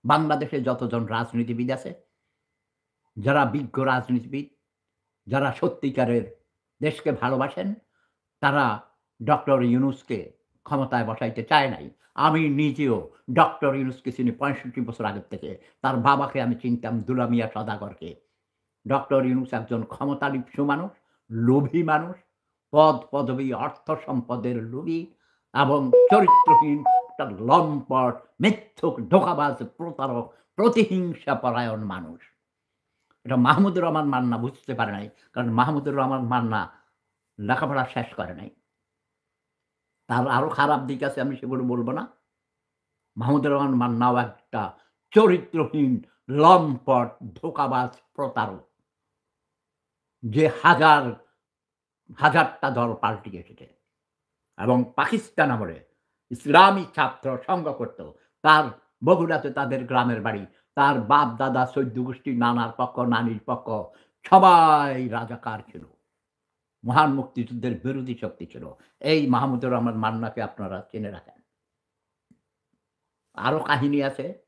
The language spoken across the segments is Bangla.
বাংলাদেশে যতজন রাজনীতিবিদ আছে, যারা বিজ্ঞ রাজনীতিবিদ, যারা সত্যিকারের দেশকে ভালোবাসেন, তারা ডক্টর ইউনূসকে ক্ষমতায় বসাইতে চায় নাই। আমি নিজেও ডক্টর ইউনূসকে চিনি ৬৫ বছর আগের থেকে। তার বাবাকে আমি চিনতাম দুলা মিয়া সওদাগরকে। ডক্টর ইউনূস একজন ক্ষমতালিপ্সু মানুষ, লোভী মানুষ, পদ-পদবী, অর্থ-সম্পদের লোভী এবং চরিত্রহীন একটা লম্পট, মিথ্যুক, ধোঁকাবাজ, প্রতারক, প্রতিহিংসাপরায়ণ মানুষ। এটা মাহমুদুর রহমান মান্না বুঝতে পারে নাই। কারণ মাহমুদুর রহমান মান্না লেখাপড়া শেষ করে নাই। তার আরো খারাপ দিক আছে, আমি সেগুলো বলব না। মাহমুদুর রহমান মান্নাও একটা চরিত্রহীন, লম্পট, ধোঁকাবাজ, প্রতারক। যে হাজারটা দল পাল্টিয়ে এসেছে এবং পাকিস্তান আমলে ইসলামী ছাত্র সংঘ করত। তার বগুড়াতে তাদের গ্রামের বাড়ি। তার বাপ-দাদা, ১৪ গোষ্ঠী, নানার পক্ষ, নানির পক্ষ সবাই রাজাকার ছিল। মহান মুক্তিযুদ্ধের বিরোধী শক্তি ছিল। এই মাহমুদুর রহমান মান্নাকে আপনারা চিনে রাখেন। আরো কাহিনী আছে।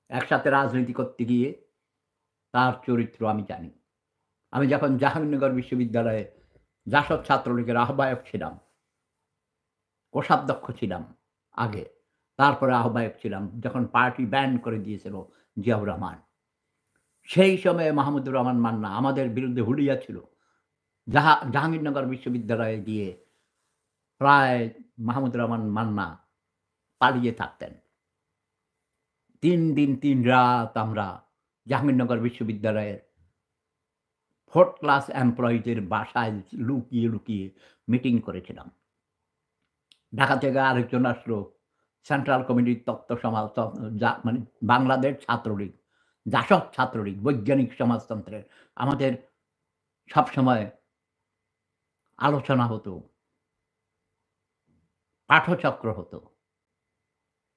একসাথে রাজনীতি করতে গিয়ে তার চরিত্র আমি জানি। আমি যখন জাহাঙ্গীরনগর বিশ্ববিদ্যালয়ে জাসদ ছাত্রলীগের আহ্বায়ক ছিলাম, কোষাধ্যক্ষ ছিলাম আগে। তারপরে আহ্বায়ক ছিলাম যখন পার্টি ব্যান করে দিয়েছিল জিয়াউর রহমান। সেই সময়ে মাহমুদুর রহমান মান্না আমাদের বিরুদ্ধে হুলিয়া ছিল। জাহাঙ্গীরনগর বিশ্ববিদ্যালয়ে গিয়ে প্রায় মাহমুদুর রহমান মান্না পালিয়ে থাকতেন। ৩ দিন ৩ রাত আমরা জাহাঙ্গীরনগর বিশ্ববিদ্যালয়ের 4th ক্লাস এমপ্লয়িদের বাসায় লুকিয়ে, লুকিয়ে মিটিং করেছিলাম। ঢাকা থেকে আরেকজন আসলো সেন্ট্রাল কমিটির তত্ত্ব সমাজ মানে বাংলাদেশ ছাত্রলীগ, জাসদ ছাত্রলীগ, বৈজ্ঞানিক সমাজতন্ত্রের আমাদের সবসময় আলোচনা হতো, পাঠচক্র হতো।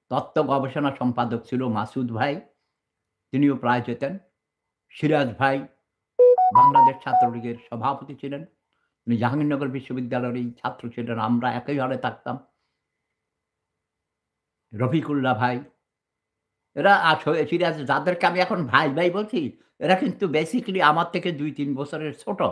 তত্ত্ব গবেষণা সম্পাদক ছিল মাসুদ ভাই, তিনিও প্রায় যেতেন। সিরাজ ভাই বাংলাদেশ ছাত্রলীগের সভাপতি ছিলেন। উনি জাহাঙ্গীরনগর বিশ্ববিদ্যালয়েরই ছাত্র ছিলেন। আমরা একই হলে থাকতাম। রফিকুল্লাহ ভাই, এরা সিরাজ যাদেরকে আমি এখন ভাই, ভাই বলছি, এরা কিন্তু বেসিক্যালি আমার থেকে ২-৩ বছরের ছোট।